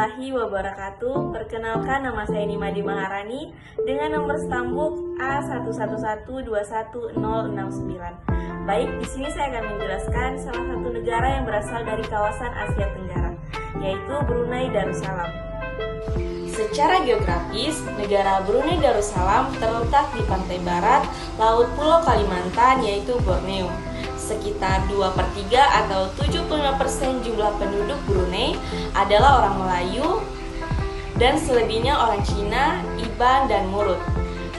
warahmatullahi wabarakatuh. Perkenalkan, nama saya Nimadi Maharani dengan nomor stambuk A11121069. Baik, di sini saya akan menjelaskan salah satu negara yang berasal dari kawasan Asia Tenggara, yaitu Brunei Darussalam. Secara geografis, negara Brunei Darussalam terletak di pantai barat Laut Pulau Kalimantan, yaitu Borneo. Sekitar 2/3 atau 75% jumlah penduduk Brunei adalah orang Melayu dan selebihnya orang Cina, Iban, dan Murut.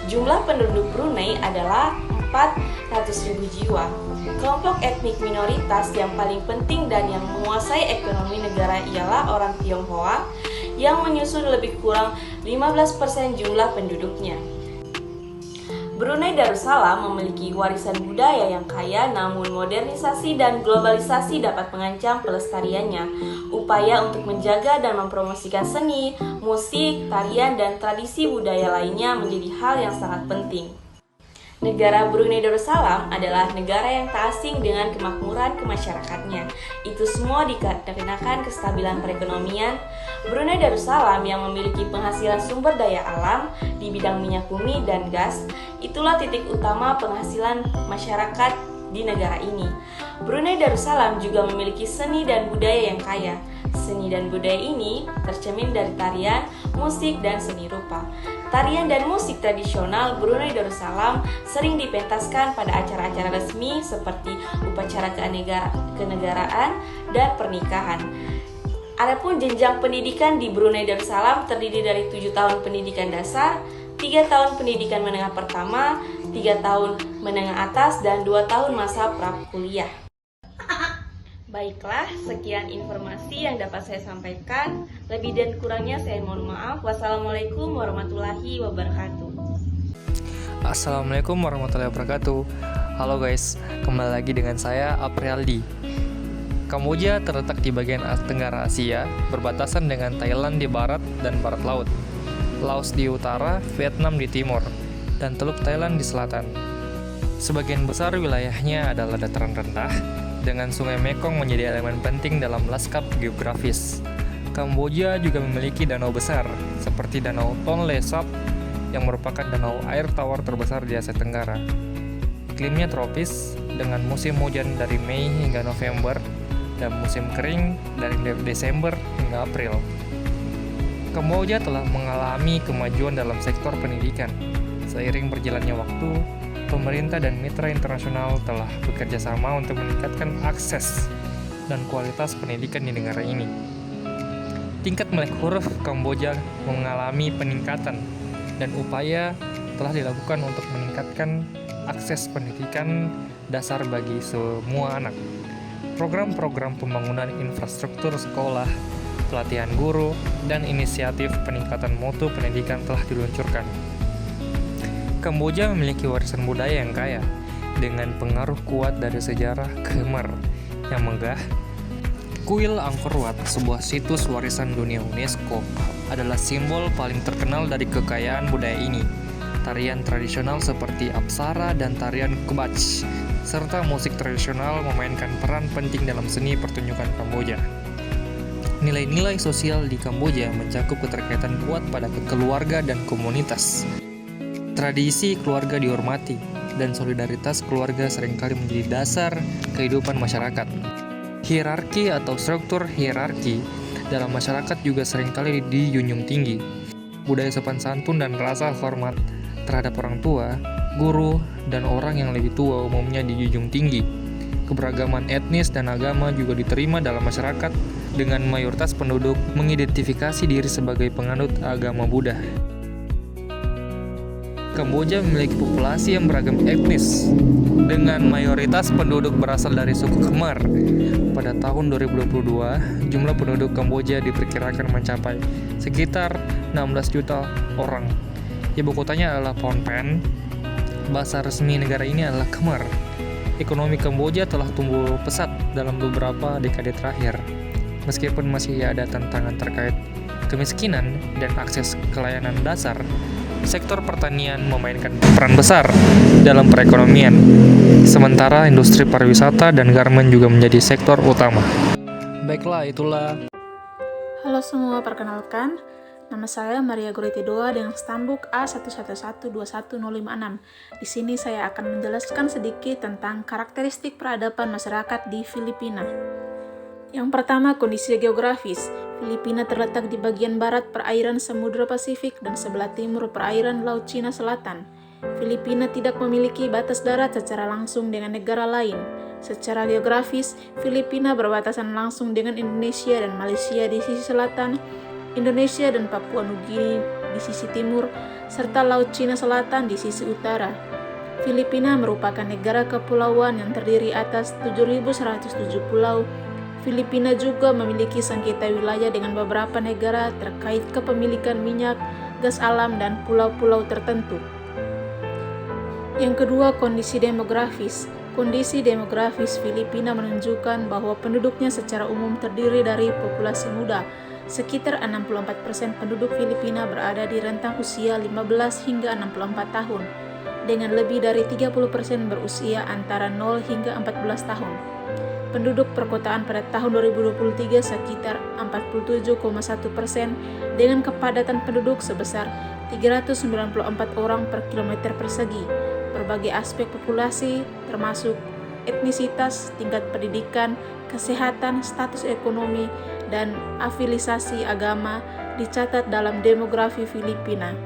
Jumlah penduduk Brunei adalah 400.000 jiwa. Kelompok etnik minoritas yang paling penting dan yang menguasai ekonomi negara ialah orang Tionghoa yang menyusun lebih kurang 15% jumlah penduduknya. Brunei Darussalam memiliki warisan budaya yang kaya, namun modernisasi dan globalisasi dapat mengancam pelestariannya. Upaya untuk menjaga dan mempromosikan seni, musik, tarian, dan tradisi budaya lainnya menjadi hal yang sangat penting. Negara Brunei Darussalam adalah negara yang tak asing dengan kemakmuran kemasyarakatnya. Itu semua dikarenakan kestabilan perekonomian. Brunei Darussalam yang memiliki penghasilan sumber daya alam di bidang minyak bumi dan gas, itulah titik utama penghasilan masyarakat di negara ini. Brunei Darussalam juga memiliki seni dan budaya yang kaya. Seni dan budaya ini tercermin dari tarian, musik, dan seni rupa. Tarian dan musik tradisional Brunei Darussalam sering dipentaskan pada acara-acara resmi seperti upacara kenegaraan dan pernikahan. Adapun jenjang pendidikan di Brunei Darussalam terdiri dari 7 tahun pendidikan dasar, 3 tahun pendidikan menengah pertama, 3 tahun menengah atas, dan 2 tahun masa prakuliah. Baiklah, sekian informasi yang dapat saya sampaikan. Lebih dan kurangnya saya mohon maaf. Wassalamualaikum warahmatullahi wabarakatuh. Assalamualaikum warahmatullahi wabarakatuh. Halo guys, kembali lagi dengan saya Aprialdi. Kamboja terletak di bagian tenggara Asia, berbatasan dengan Thailand di barat dan barat laut, Laos di utara, Vietnam di timur, dan Teluk Thailand di selatan. Sebagian besar wilayahnya adalah dataran rendah, dengan Sungai Mekong menjadi elemen penting dalam lanskap geografis. Kamboja juga memiliki danau besar, seperti Danau Tonle Sap, yang merupakan danau air tawar terbesar di Asia Tenggara. Iklimnya tropis, dengan musim hujan dari Mei hingga November, dan musim kering dari Desember hingga April. Kamboja telah mengalami kemajuan dalam sektor pendidikan. Seiring berjalannya waktu, pemerintah dan mitra internasional telah bekerja sama untuk meningkatkan akses dan kualitas pendidikan di negara ini. Tingkat melek huruf Kamboja mengalami peningkatan dan upaya telah dilakukan untuk meningkatkan akses pendidikan dasar bagi semua anak. Program-program pembangunan infrastruktur sekolah, pelatihan guru, dan inisiatif peningkatan mutu pendidikan telah diluncurkan. Kamboja memiliki warisan budaya yang kaya, dengan pengaruh kuat dari sejarah Khmer yang megah. Kuil Angkor Wat, sebuah situs warisan dunia UNESCO, adalah simbol paling terkenal dari kekayaan budaya ini. Tarian tradisional seperti Apsara dan tarian Kebach, serta musik tradisional memainkan peran penting dalam seni pertunjukan Kamboja. Nilai-nilai sosial di Kamboja mencakup keterkaitan kuat pada keluarga dan komunitas. Tradisi keluarga dihormati, dan solidaritas keluarga seringkali menjadi dasar kehidupan masyarakat. Hierarki atau struktur hierarki dalam masyarakat juga seringkali dijunjung tinggi. Budaya sopan santun dan rasa hormat terhadap orang tua, guru, dan orang yang lebih tua umumnya dijunjung tinggi. Keberagaman etnis dan agama juga diterima dalam masyarakat, dengan mayoritas penduduk mengidentifikasi diri sebagai penganut agama Buddha. Kamboja memiliki populasi yang beragam etnis, dengan mayoritas penduduk berasal dari suku Khmer. Pada tahun 2022, jumlah penduduk Kamboja diperkirakan mencapai sekitar 16 juta orang. Ibu kotanya adalah Phnom Penh. Bahasa resmi negara ini adalah Khmer. Ekonomi Kamboja telah tumbuh pesat dalam beberapa dekade terakhir. Meskipun masih ada tantangan terkait kemiskinan dan akses ke layanan dasar, sektor pertanian memainkan peran besar dalam perekonomian, sementara industri pariwisata dan garmen juga menjadi sektor utama. Baiklah, itulah. Halo semua, perkenalkan, nama saya Maria Goreti Doa dengan stambuk A111215056. Di sini saya akan menjelaskan sedikit tentang karakteristik peradaban masyarakat di Filipina. Yang pertama, kondisi geografis. Filipina terletak di bagian barat perairan Samudra Pasifik dan sebelah timur perairan Laut Cina Selatan. Filipina tidak memiliki batas darat secara langsung dengan negara lain. Secara geografis, Filipina berbatasan langsung dengan Indonesia dan Malaysia di sisi selatan, Indonesia dan Papua Nugini di sisi timur, serta Laut Cina Selatan di sisi utara. Filipina merupakan negara kepulauan yang terdiri atas 7.107 pulau. Filipina juga memiliki sengketa wilayah dengan beberapa negara terkait kepemilikan minyak, gas alam, dan pulau-pulau tertentu. Yang kedua, kondisi demografis. Kondisi demografis Filipina menunjukkan bahwa penduduknya secara umum terdiri dari populasi muda. Sekitar 64% penduduk Filipina berada di rentang usia 15 hingga 64 tahun, dengan lebih dari 30% berusia antara 0 hingga 14 tahun. Penduduk perkotaan pada tahun 2023 sekitar 47,1% dengan kepadatan penduduk sebesar 394 orang per kilometer persegi. Berbagai aspek populasi, termasuk etnisitas, tingkat pendidikan, kesehatan, status ekonomi, dan afilisasi agama, dicatat dalam demografi Filipina.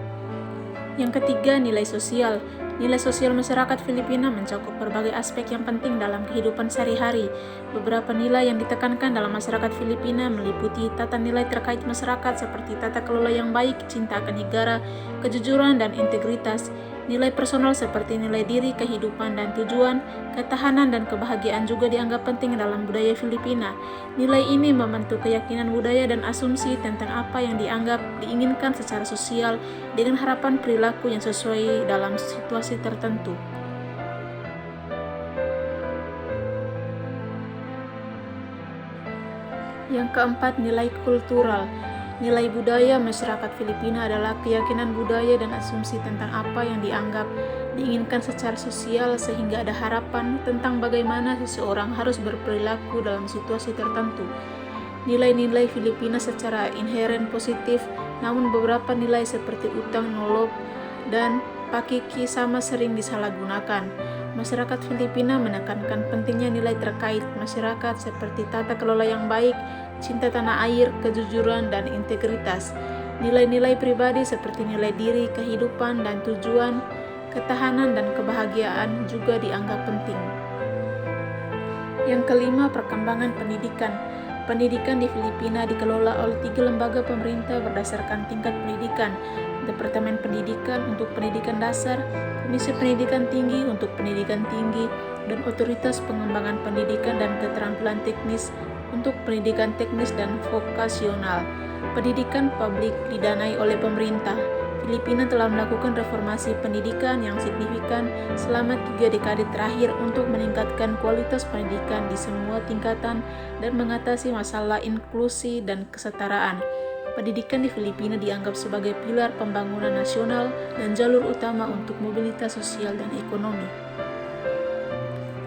Yang ketiga, nilai sosial. Nilai sosial masyarakat Filipina mencakup berbagai aspek yang penting dalam kehidupan sehari-hari. Beberapa nilai yang ditekankan dalam masyarakat Filipina meliputi tata nilai terkait masyarakat seperti tata kelola yang baik, cinta akan negara, kejujuran, dan integritas. Nilai personal seperti nilai diri, kehidupan, dan tujuan, ketahanan, dan kebahagiaan juga dianggap penting dalam budaya Filipina. Nilai ini membentuk keyakinan budaya dan asumsi tentang apa yang diinginkan secara sosial dengan harapan perilaku yang sesuai dalam situasi tertentu. Yang keempat, nilai kultural. Nilai budaya masyarakat Filipina adalah keyakinan budaya dan asumsi tentang apa yang diinginkan secara sosial sehingga ada harapan tentang bagaimana seseorang harus berperilaku dalam situasi tertentu. Nilai-nilai Filipina secara inheren positif, namun beberapa nilai seperti utang nolop dan pakiki sama sering disalahgunakan. Masyarakat Filipina menekankan pentingnya nilai terkait masyarakat seperti tata kelola yang baik, cinta tanah air, kejujuran, dan integritas. Nilai-nilai pribadi seperti nilai diri, kehidupan, dan tujuan, ketahanan, dan kebahagiaan juga dianggap penting. Yang kelima, perkembangan pendidikan. Pendidikan di Filipina dikelola oleh 3 lembaga pemerintah berdasarkan tingkat pendidikan. Departemen Pendidikan untuk Pendidikan Dasar, Komisi Pendidikan Tinggi untuk Pendidikan Tinggi, dan Otoritas Pengembangan Pendidikan dan Keterampilan Teknis untuk pendidikan teknis dan vokasional. Pendidikan publik didanai oleh pemerintah. Filipina telah melakukan reformasi pendidikan yang signifikan selama 3 dekade terakhir untuk meningkatkan kualitas pendidikan di semua tingkatan dan mengatasi masalah inklusi dan kesetaraan. Pendidikan di Filipina dianggap sebagai pilar pembangunan nasional dan jalur utama untuk mobilitas sosial dan ekonomi.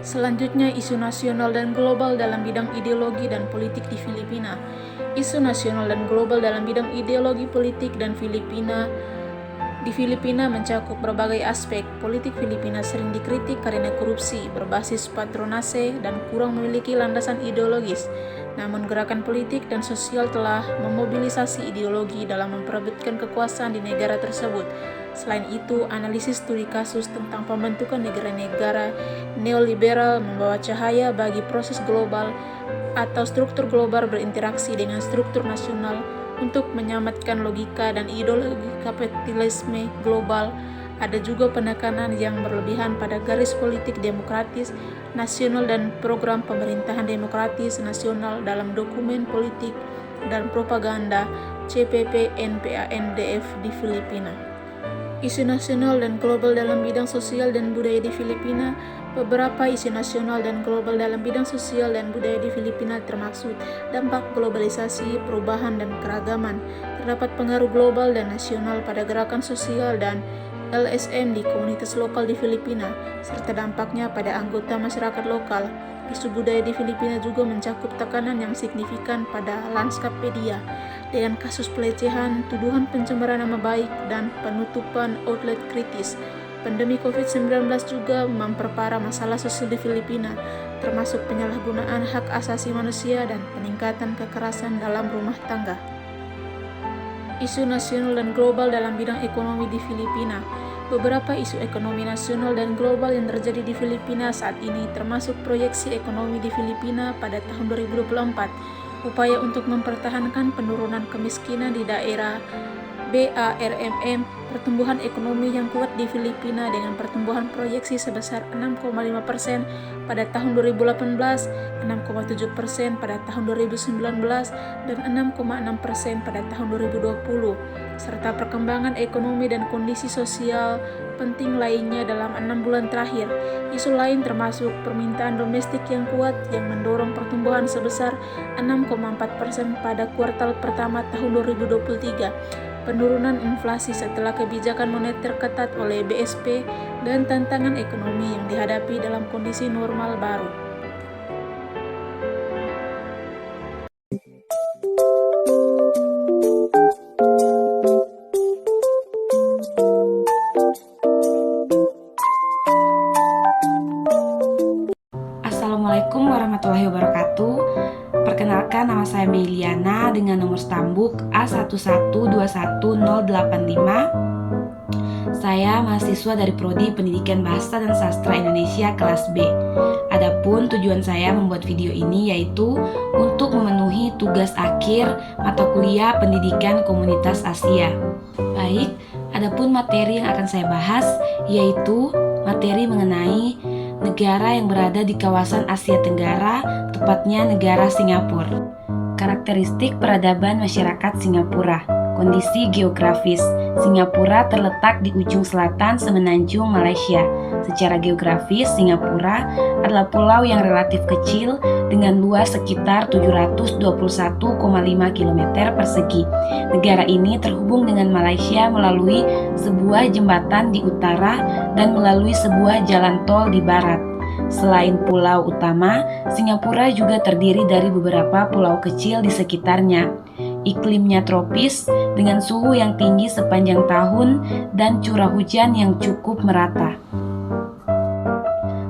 Selanjutnya, isu nasional dan global dalam bidang ideologi dan politik di Filipina. Isu nasional dan global dalam bidang ideologi politik dan di Filipina mencakup berbagai aspek. Politik Filipina sering dikritik karena korupsi, berbasis patronase, dan kurang memiliki landasan ideologis. Namun gerakan politik dan sosial telah memobilisasi ideologi dalam memperebutkan kekuasaan di negara tersebut. Selain itu, analisis studi kasus tentang pembentukan negara-negara neoliberal membawa cahaya bagi proses global atau struktur global berinteraksi dengan struktur nasional untuk menyamatkan logika dan ideologi kapitalisme global. Ada juga penekanan yang berlebihan pada garis politik demokratis nasional dan program pemerintahan demokratis nasional dalam dokumen politik dan propaganda CPP-NPANDF di Filipina. Isu nasional dan global dalam bidang sosial dan budaya di Filipina. Beberapa isu nasional dan global dalam bidang sosial dan budaya di Filipina termaksud dampak globalisasi, perubahan, dan keragaman. Terdapat pengaruh global dan nasional pada gerakan sosial dan LSM di komunitas lokal di Filipina, serta dampaknya pada anggota masyarakat lokal. Isu budaya di Filipina juga mencakup tekanan yang signifikan pada lanskap media. dengan kasus pelecehan, tuduhan pencemaran nama baik, dan penutupan outlet kritis. Pandemi COVID-19 juga memperparah masalah sosial di Filipina, termasuk penyalahgunaan hak asasi manusia dan peningkatan kekerasan dalam rumah tangga. Isu nasional dan global dalam bidang ekonomi di Filipina. Beberapa isu ekonomi nasional dan global yang terjadi di Filipina saat ini termasuk proyeksi ekonomi di Filipina pada tahun 2024, upaya untuk mempertahankan penurunan kemiskinan di daerah BARMM, pertumbuhan ekonomi yang kuat di Filipina dengan pertumbuhan proyeksi sebesar 6,5% pada tahun 2018, 6,7% pada tahun 2019, dan 6,6% pada tahun 2020, serta perkembangan ekonomi dan kondisi sosial penting lainnya dalam 6 bulan terakhir. Isu lain termasuk permintaan domestik yang kuat yang mendorong pertumbuhan sebesar 6,4% pada kuartal pertama tahun 2023, penurunan inflasi setelah kebijakan moneter ketat oleh BSP, dan tantangan ekonomi yang dihadapi dalam kondisi normal baru. Assalamualaikum warahmatullahi wabarakatuh. Perkenalkan, nama saya Meliana dengan nomor stambuk A1121085. Saya mahasiswa dari Prodi Pendidikan Bahasa dan Sastra Indonesia kelas B. Adapun tujuan saya membuat video ini yaitu untuk memenuhi tugas akhir mata kuliah Pendidikan Komunitas Asia. Baik, adapun materi yang akan saya bahas yaitu materi mengenai negara yang berada di kawasan Asia Tenggara, tepatnya negara Singapura. Karakteristik peradaban masyarakat Singapura. Kondisi geografis. Singapura terletak di ujung selatan semenanjung Malaysia. Secara geografis, Singapura adalah pulau yang relatif kecil dengan luas sekitar 721,5 km persegi. Negara ini terhubung dengan Malaysia melalui sebuah jembatan di utara dan melalui sebuah jalan tol di barat. Selain pulau utama, Singapura juga terdiri dari beberapa pulau kecil di sekitarnya. Iklimnya tropis dengan suhu yang tinggi sepanjang tahun dan curah hujan yang cukup merata.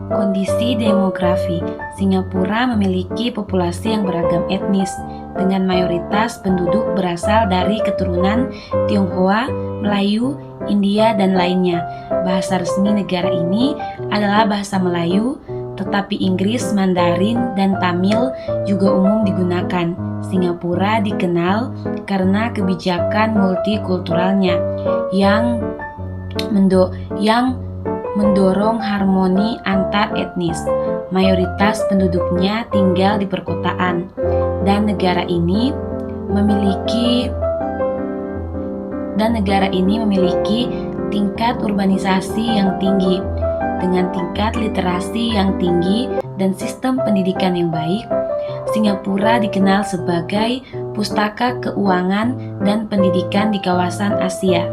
Kondisi demografi. Singapura memiliki populasi yang beragam etnis, dengan mayoritas penduduk berasal dari keturunan Tionghoa, Melayu, India, dan lainnya. Bahasa resmi negara ini adalah bahasa Melayu, tetapi Inggris, Mandarin, dan Tamil juga umum digunakan. Singapura dikenal karena kebijakan multikulturalnya yang mendorong harmoni antar etnis. Mayoritas penduduknya tinggal di perkotaan, dan negara ini memiliki tingkat urbanisasi yang tinggi. Dengan tingkat literasi yang tinggi dan sistem pendidikan yang baik, Singapura dikenal sebagai pustaka keuangan dan pendidikan di kawasan Asia.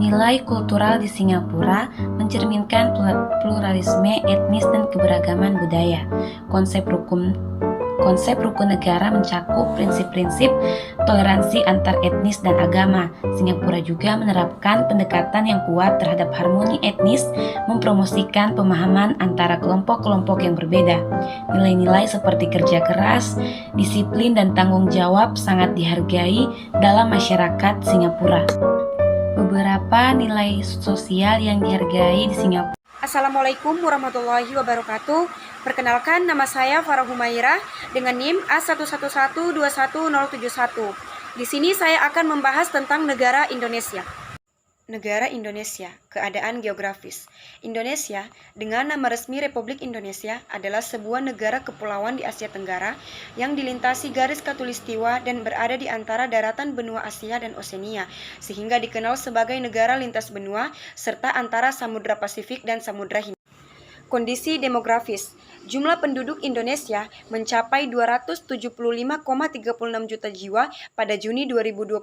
Nilai kultural di Singapura mencerminkan pluralisme etnis dan keberagaman budaya. Konsep rukun negara mencakup prinsip-prinsip toleransi antar etnis dan agama. Singapura juga menerapkan pendekatan yang kuat terhadap harmoni etnis, mempromosikan pemahaman antara kelompok-kelompok yang berbeda. Nilai-nilai seperti kerja keras, disiplin, dan tanggung jawab sangat dihargai dalam masyarakat Singapura. Beberapa nilai sosial yang dihargai di Singapura. Assalamualaikum warahmatullahi wabarakatuh. Perkenalkan, nama saya Farah Humairah dengan NIM A111211071. Di sini saya akan membahas tentang negara Indonesia. Negara Indonesia, keadaan geografis. Indonesia, dengan nama resmi Republik Indonesia, adalah sebuah negara kepulauan di Asia Tenggara yang dilintasi garis khatulistiwa dan berada di antara daratan benua Asia dan Oseania, sehingga dikenal sebagai negara lintas benua serta antara Samudra Pasifik dan Samudra Hindia. Kondisi demografis. Jumlah penduduk Indonesia mencapai 275,36 juta jiwa pada Juni 2022.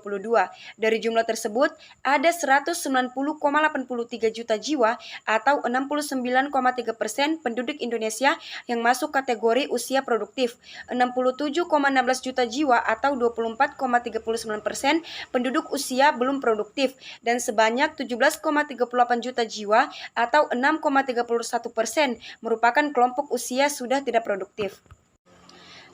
Dari jumlah tersebut, ada 190,83 juta jiwa atau 69,3% penduduk Indonesia yang masuk kategori usia produktif, 67,16 juta jiwa atau 24,39% penduduk usia belum produktif, dan sebanyak 17,38 juta jiwa atau 6,31% merupakan kelompok usia sudah tidak produktif.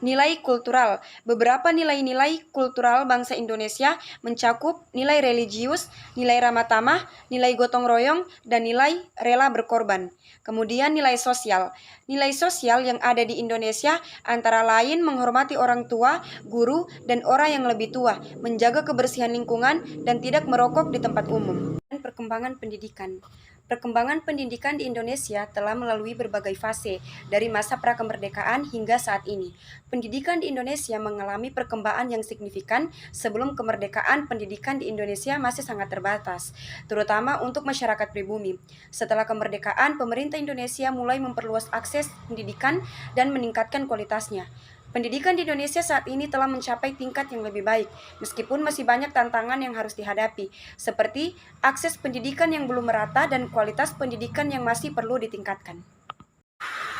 Nilai kultural. Beberapa nilai-nilai kultural bangsa Indonesia mencakup nilai religius, nilai ramah tamah, nilai gotong royong, dan nilai rela berkorban. Kemudian nilai sosial. Nilai sosial yang ada di Indonesia antara lain menghormati orang tua, guru, dan orang yang lebih tua, menjaga kebersihan lingkungan, dan tidak merokok di tempat umum. Dan perkembangan pendidikan. Perkembangan pendidikan di Indonesia telah melalui berbagai fase, dari masa prakemerdekaan hingga saat ini. Pendidikan di Indonesia mengalami perkembangan yang signifikan. Sebelum kemerdekaan, pendidikan di Indonesia masih sangat terbatas, terutama untuk masyarakat pribumi. Setelah kemerdekaan, pemerintah Indonesia mulai memperluas akses pendidikan dan meningkatkan kualitasnya. Pendidikan di Indonesia saat ini telah mencapai tingkat yang lebih baik, meskipun masih banyak tantangan yang harus dihadapi, seperti akses pendidikan yang belum merata dan kualitas pendidikan yang masih perlu ditingkatkan.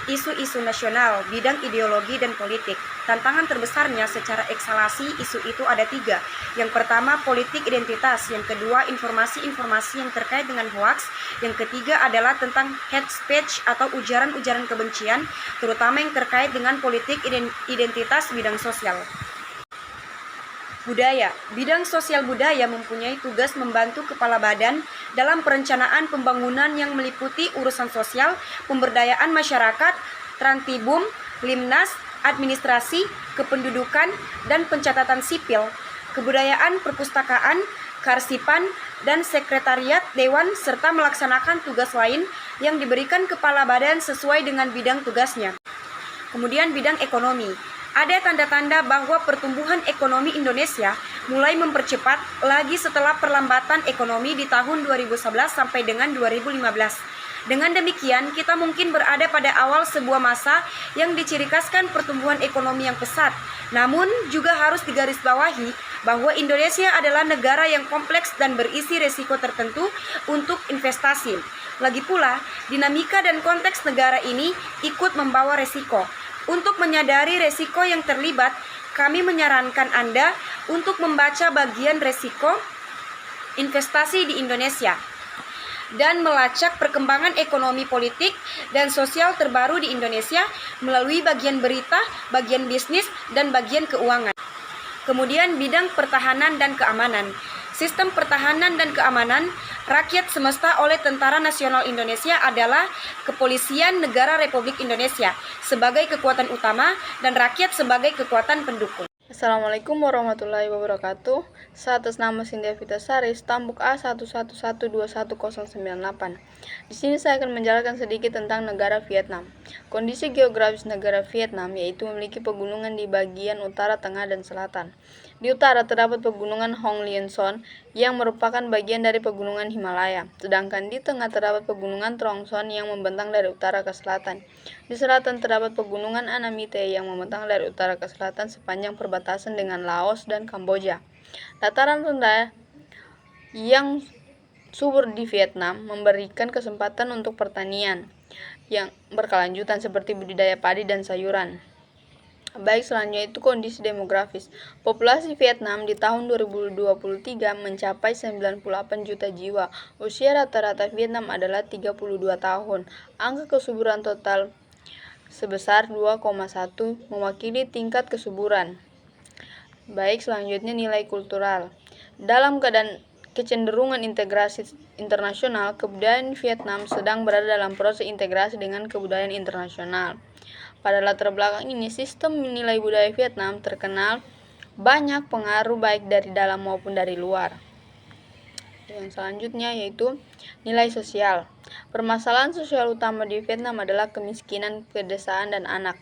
Isu-isu nasional, bidang ideologi dan politik. Tantangan terbesarnya secara eksalasi isu itu ada 3. Yang pertama, politik identitas. Yang kedua, informasi-informasi yang terkait dengan hoaks. Yang ketiga adalah tentang hate speech atau ujaran-ujaran kebencian, terutama yang terkait dengan politik identitas bidang sosial. Budaya. Bidang sosial budaya mempunyai tugas membantu kepala badan dalam perencanaan pembangunan yang meliputi urusan sosial, pemberdayaan masyarakat, Trantibum, Limnas, administrasi, kependudukan, dan pencatatan sipil, kebudayaan, perpustakaan, kearsipan, dan sekretariat dewan, serta melaksanakan tugas lain yang diberikan kepala badan sesuai dengan bidang tugasnya. Kemudian bidang ekonomi. Ada tanda-tanda bahwa pertumbuhan ekonomi Indonesia mulai mempercepat lagi setelah perlambatan ekonomi di tahun 2011 sampai dengan 2015. Dengan demikian, kita mungkin berada pada awal sebuah masa yang dicirikaskan pertumbuhan ekonomi yang pesat. Namun, juga harus digarisbawahi bahwa Indonesia adalah negara yang kompleks dan berisi resiko tertentu untuk investasi. Lagi pula, dinamika dan konteks negara ini ikut membawa resiko. Untuk menyadari resiko yang terlibat, kami menyarankan Anda untuk membaca bagian resiko investasi di Indonesia dan melacak perkembangan ekonomi politik dan sosial terbaru di Indonesia melalui bagian berita, bagian bisnis, dan bagian keuangan. Kemudian bidang pertahanan dan keamanan. Sistem pertahanan dan keamanan rakyat semesta oleh Tentara Nasional Indonesia adalah Kepolisian Negara Republik Indonesia sebagai kekuatan utama dan rakyat sebagai kekuatan pendukung. Assalamualaikum warahmatullahi wabarakatuh. Saya atas nama Cynthia Vitasari, Stambuk A11121098. Di sini saya akan menjelaskan sedikit tentang negara Vietnam. Kondisi geografis negara Vietnam yaitu memiliki pegunungan di bagian utara, tengah, dan selatan. Di utara terdapat pegunungan Hong Lien Son yang merupakan bagian dari pegunungan Himalaya, sedangkan di tengah terdapat pegunungan Trong Son yang membentang dari utara ke selatan. Di selatan terdapat pegunungan Anamite yang membentang dari utara ke selatan sepanjang perbatasan dengan Laos dan Kamboja. Dataran rendah yang subur di Vietnam memberikan kesempatan untuk pertanian yang berkelanjutan seperti budidaya padi dan sayuran. Baik, selanjutnya itu kondisi demografis. Populasi Vietnam di tahun 2023 mencapai 98 juta jiwa. Usia rata-rata Vietnam adalah 32 tahun. Angka kesuburan total sebesar 2,1 mewakili tingkat kesuburan. Baik, selanjutnya nilai kultural. Dalam keadaan kecenderungan integrasi internasional, kebudayaan Vietnam sedang berada dalam proses integrasi dengan kebudayaan internasional. Pada latar belakang ini, sistem nilai budaya Vietnam terkenal banyak pengaruh baik dari dalam maupun dari luar. Yang selanjutnya yaitu nilai sosial. Permasalahan sosial utama di Vietnam adalah kemiskinan, pedesaan, dan anak.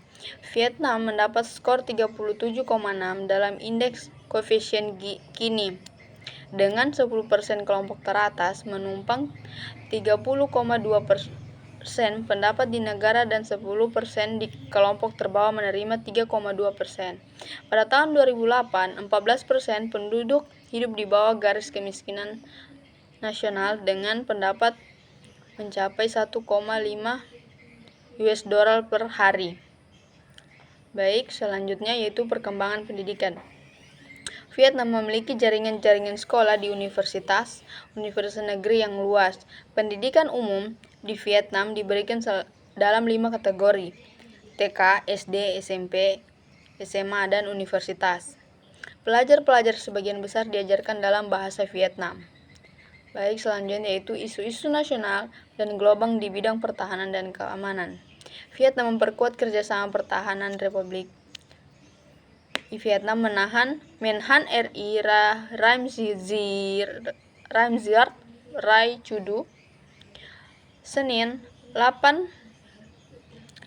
Vietnam mendapat skor 37,6 dalam indeks koefisien Gini. Dengan 10% kelompok teratas menumpang 30,2% pendapat di negara dan 10% di kelompok terbawah menerima 3,2%. Pada tahun 2008, 14% penduduk hidup di bawah garis kemiskinan nasional dengan pendapat mencapai 1,5 US dollar per hari. Baik, selanjutnya yaitu perkembangan pendidikan. Vietnam memiliki jaringan-jaringan sekolah di universitas negeri yang luas. Pendidikan umum di Vietnam diberikan dalam 5 kategori: TK, SD, SMP, SMA, dan universitas. Pelajar-pelajar sebagian besar diajarkan dalam bahasa Vietnam. Baik, selanjutnya yaitu isu-isu nasional dan global di bidang pertahanan dan keamanan. Vietnam memperkuat kerjasama pertahanan Republik Vietnam Menhan RI Ramziart Rai Chudu Senin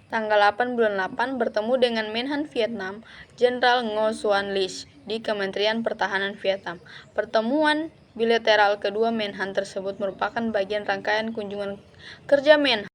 tanggal 8 bulan 8 bertemu dengan Menhan Vietnam Jenderal Ngo Xuan Lich di Kementerian Pertahanan Vietnam. Pertemuan bilateral kedua Menhan tersebut merupakan bagian rangkaian kunjungan kerja Menhan